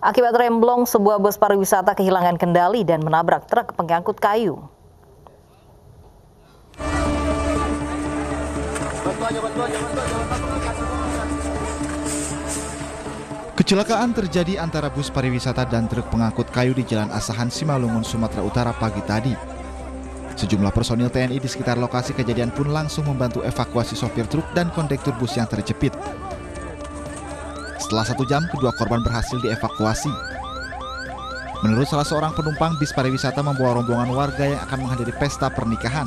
Akibat remblong, sebuah bus pariwisata kehilangan kendali dan menabrak truk pengangkut kayu. Kecelakaan terjadi antara bus pariwisata dan truk pengangkut kayu di Jalan Asahan, Simalungun, Sumatera Utara pagi tadi. Sejumlah personil TNI di sekitar lokasi kejadian pun langsung membantu evakuasi sopir truk dan kondektur bus yang terjepit. Setelah 1 jam, kedua korban berhasil dievakuasi. Menurut salah seorang penumpang, bis pariwisata membawa rombongan warga yang akan menghadiri pesta pernikahan.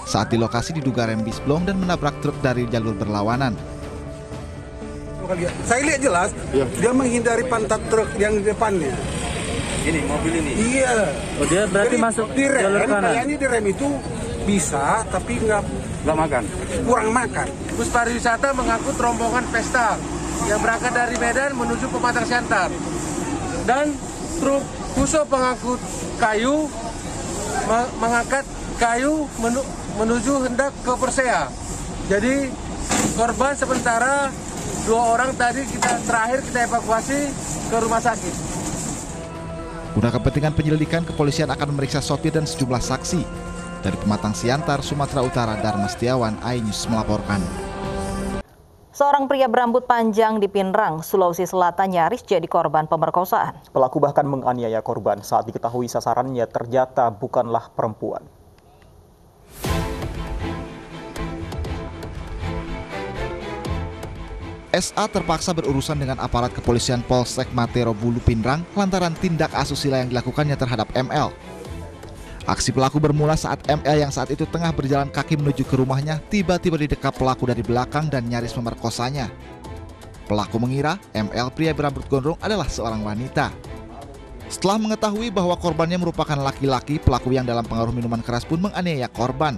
Saat di lokasi diduga rem bis blong dan menabrak truk dari jalur berlawanan. Saya lihat jelas, dia menghindari pantat truk yang di depannya. Ini mobil ini? Iya. Oh, dia berarti masuk jalur kanan? Kayaknya di rem itu bisa, tapi nggak makan? Kurang makan. Bus pariwisata mengangkut rombongan pesta yang berangkat dari Medan menuju Pematang Siantar. Dan truk Fuso pengangkut kayu mengangkat kayu menuju hendak ke Persea. Jadi korban sementara 2 orang tadi terakhir kita evakuasi ke rumah sakit. Guna kepentingan penyelidikan, kepolisian akan memeriksa sopir dan sejumlah saksi. Dari Pematang Siantar, Sumatera Utara, Dharma Setiawan, iNews melaporkan. Seorang pria berambut panjang di Pinrang, Sulawesi Selatan nyaris jadi korban pemerkosaan. Pelaku bahkan menganiaya korban saat diketahui sasarannya ternyata bukanlah perempuan. SA terpaksa berurusan dengan aparat kepolisian Polsek Matero Bulu Pinrang lantaran tindak asusila yang dilakukannya terhadap ML. Aksi pelaku bermula saat ML yang saat itu tengah berjalan kaki menuju ke rumahnya tiba-tiba didekap pelaku dari belakang dan nyaris memerkosanya. Pelaku mengira ML, pria berambut gondrong, adalah seorang wanita. Setelah mengetahui bahwa korbannya merupakan laki-laki, pelaku yang dalam pengaruh minuman keras pun menganiaya korban.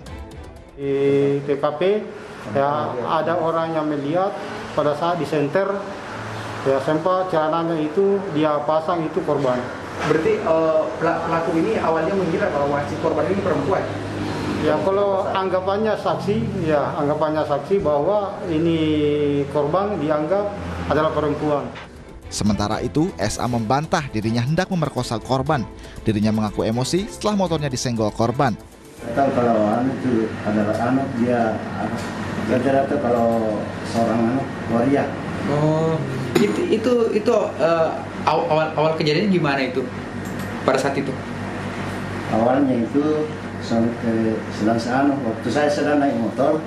Di TKP ya ada orang yang melihat pada saat disenter ya sempat celananya itu dia pasang itu korban. Berarti pelaku ini awalnya mengira bahwa si korban ini perempuan? Ya kalau anggapannya saksi bahwa ini korban dianggap adalah perempuan. Sementara itu, SA membantah dirinya hendak memerkosa korban. Dirinya mengaku emosi setelah motornya disenggol korban. Tahu kalau itu adalah anak dia rata-rata kalau seorang anak waria. Oh, itu awal kejadian gimana itu pada saat itu? Awalnya itu sedang waktu saya sedang naik motor,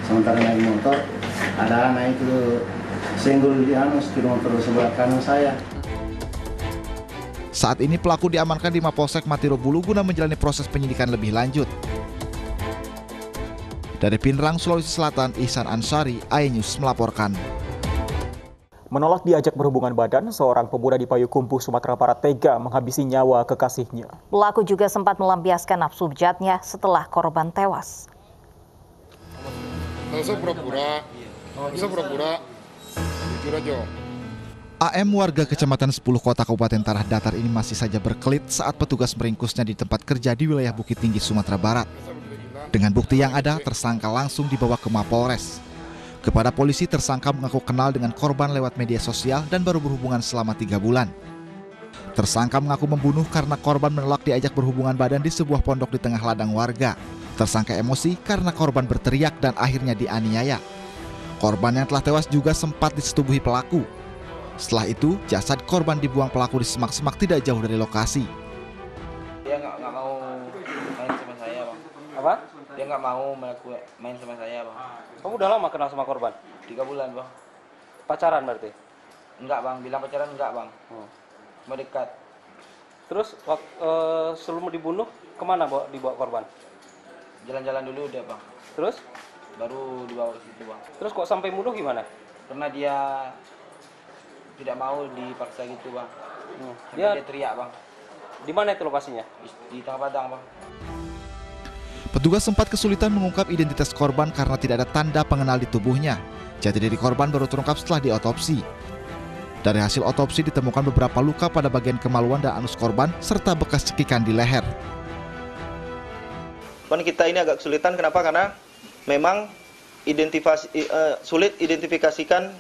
sementara naik motor ada anak itu senggol di setir motor sebelah kanan saya. Saat ini pelaku diamankan di Mapolsek Matero Bulu guna menjalani proses penyidikan lebih lanjut. Dari Pinrang, Sulawesi Selatan, Ihsan Ansari, iNews melaporkan. Menolak diajak berhubungan badan, seorang pemuda di Payakumbuh, Sumatera Barat tega menghabisi nyawa kekasihnya. Pelaku juga sempat melampiaskan nafsu bejatnya setelah korban tewas. AM, warga Kecamatan 10 Kota Kabupaten Tanah Datar ini masih saja berkelit saat petugas meringkusnya di tempat kerja di wilayah Bukit Tinggi, Sumatera Barat. Dengan bukti yang ada, tersangka langsung dibawa ke Mapolres. Kepada polisi, tersangka mengaku kenal dengan korban lewat media sosial dan baru berhubungan selama 3 bulan. Tersangka mengaku membunuh karena korban menolak diajak berhubungan badan di sebuah pondok di tengah ladang warga. Tersangka emosi karena korban berteriak dan akhirnya dianiaya. Korban yang telah tewas juga sempat disetubuhi pelaku. Setelah itu, jasad korban dibuang pelaku di semak-semak tidak jauh dari lokasi. Dia nggak mau main sama saya, Bang. Apa? Dia nggak mau main sama saya, Bang. Kamu udah lama kenal sama korban? 3 bulan, Bang. Pacaran berarti? Enggak, Bang. Bilang pacaran enggak, Bang. Cuma dekat. Terus sebelum dibunuh, kemana dibawa korban? Jalan-jalan dulu dia, Bang. Terus? Baru dibawa ke situ, Bang. Terus kok sampai bunuh gimana? Karena dia tidak mau dipaksa gitu, Bang. Dia teriak, Bang. Di mana itu lokasinya? Di Tengah Padang, Bang. Petugas sempat kesulitan mengungkap identitas korban karena tidak ada tanda pengenal di tubuhnya. Jati diri korban baru terungkap setelah diotopsi. Dari hasil otopsi ditemukan beberapa luka pada bagian kemaluan dan anus korban serta bekas cekikan di leher. Kita ini agak kesulitan, kenapa? Karena memang sulit identifikasikan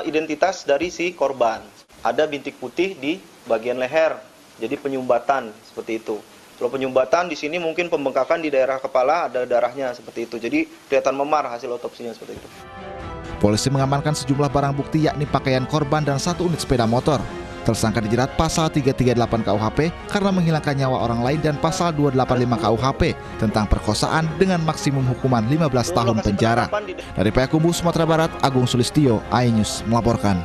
identitas dari si korban. ada bintik putih di bagian leher. Jadi penyumbatan seperti itu. Kalau penyumbatan di sini mungkin pembengkakan di daerah kepala, ada darahnya seperti itu. Jadi kelihatan memar hasil otopsinya seperti itu. Polisi mengamankan sejumlah barang bukti yakni pakaian korban dan 1 unit sepeda motor. Tersangka dijerat pasal 338 KUHP karena menghilangkan nyawa orang lain dan pasal 285 KUHP tentang perkosaan dengan maksimum hukuman 15 tahun penjara. Dari Payakumbuh, Sumatera Barat, Agung Sulistyo, iNews melaporkan.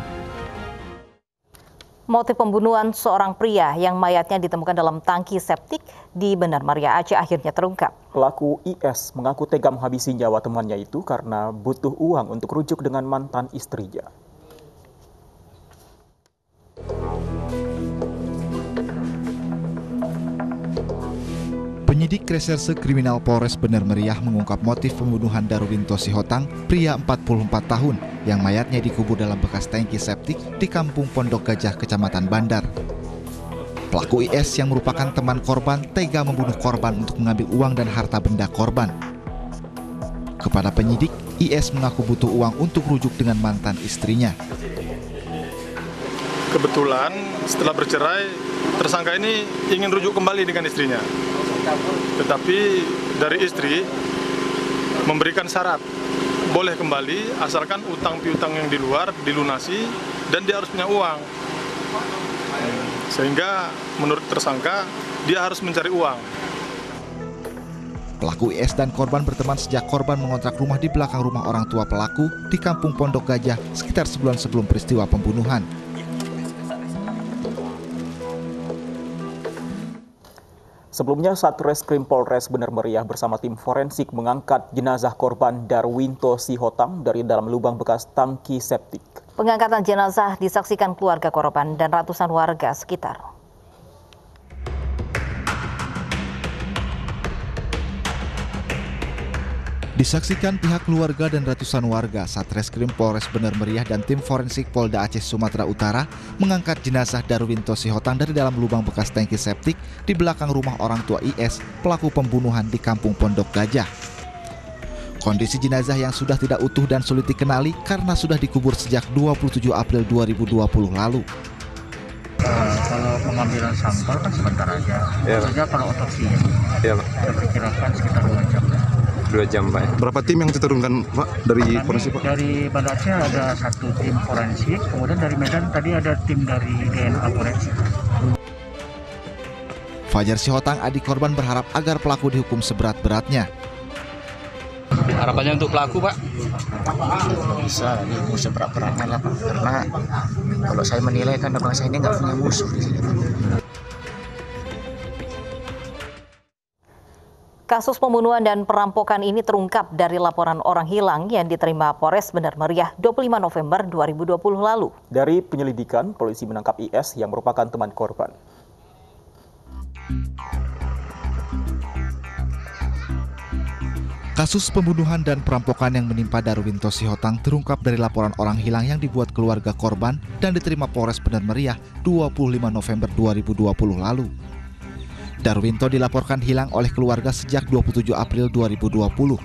Motif pembunuhan seorang pria yang mayatnya ditemukan dalam tangki septik di Benar Meriah, Aceh akhirnya terungkap. Pelaku IS mengaku tega menghabisi nyawa temannya itu karena butuh uang untuk rujuk dengan mantan istrinya. Penyidik Reserse Kriminal Polres Benar Meriah mengungkap motif pembunuhan Darwinto Sihotang, pria 44 tahun yang mayatnya dikubur dalam bekas tangki septik di Kampung Pondok Gajah, Kecamatan Bandar. Pelaku IS yang merupakan teman korban tega membunuh korban untuk mengambil uang dan harta benda korban. Kepada penyidik, IS mengaku butuh uang untuk rujuk dengan mantan istrinya. Kebetulan setelah bercerai, tersangka ini ingin rujuk kembali dengan istrinya. Tetapi dari istri memberikan syarat boleh kembali asalkan utang piutang yang di luar dilunasi dan dia harus punya uang. Sehingga menurut tersangka dia harus mencari uang. Pelaku IS dan korban berteman sejak korban mengontrak rumah di belakang rumah orang tua pelaku di Kampung Pondok Gajah sekitar sebulan sebelum peristiwa pembunuhan. Sebelumnya, Satreskrim Polres Benar Meriah bersama tim forensik mengangkat jenazah korban Darwinto Sihotang dari dalam lubang bekas tangki septik. Pengangkatan jenazah disaksikan keluarga korban dan ratusan warga sekitar. Disaksikan pihak keluarga dan ratusan warga, Satreskrim Polres Benar Meriah dan tim forensik Polda Aceh Sumatera Utara mengangkat jenazah Darwinto Sihotang dari dalam lubang bekas tangki septik di belakang rumah orang tua IS, pelaku pembunuhan di Kampung Pondok Gajah. Kondisi jenazah yang sudah tidak utuh dan sulit dikenali karena sudah dikubur sejak 27 April 2020 lalu. Kalau pengambilan sampel kan sebentar aja. Maksudnya kalau otopsi ya, kita perkirakan sekitar 2 jam. 2 jam, Pak. Berapa tim yang diturunkan, Pak, dari forensik, Pak? Dari Banda Aceh ada 1 tim forensik, kemudian dari Medan tadi ada tim dari DNA forensik. Fajar Sihotang, adik korban, berharap agar pelaku dihukum seberat-beratnya. Harapannya untuk pelaku, Pak? Bisa dihukum seberat-beratnya lah, Pak. Karena kalau saya menilai kan abang saya ini nggak punya musuh di sini, Pak. Kasus pembunuhan dan perampokan ini terungkap dari laporan orang hilang yang diterima Polres Benar Meriah 25 November 2020 lalu. Dari penyelidikan, polisi menangkap IS yang merupakan teman korban. Kasus pembunuhan dan perampokan yang menimpa Darwinto Sihotang terungkap dari laporan orang hilang yang dibuat keluarga korban dan diterima Polres Benar Meriah 25 November 2020 lalu. Darwinto dilaporkan hilang oleh keluarga sejak 27 April 2020.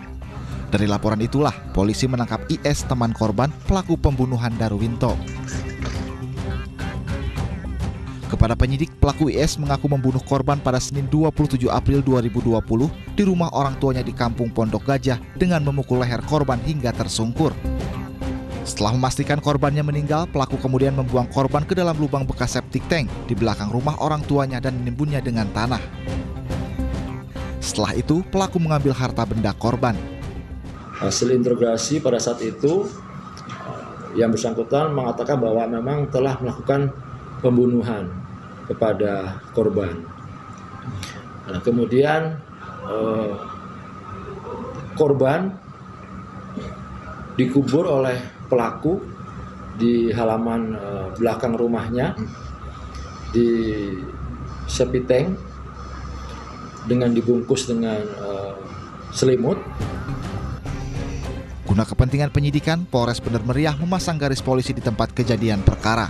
Dari laporan itulah, polisi menangkap IS, teman korban, pelaku pembunuhan Darwinto. Kepada penyidik, pelaku IS mengaku membunuh korban pada Senin 27 April 2020 di rumah orang tuanya di Kampung Pondok Gajah dengan memukul leher korban hingga tersungkur. Setelah memastikan korbannya meninggal, pelaku kemudian membuang korban ke dalam lubang bekas septic tank di belakang rumah orang tuanya dan menimbunnya dengan tanah. Setelah itu, pelaku mengambil harta benda korban. Hasil interogasi pada saat itu, yang bersangkutan mengatakan bahwa memang telah melakukan pembunuhan kepada korban. Nah, kemudian korban dikubur oleh pelaku di halaman belakang rumahnya di septic tank dengan dibungkus dengan selimut. Guna kepentingan penyidikan, Polres Benar Meriah memasang garis polisi di tempat kejadian perkara.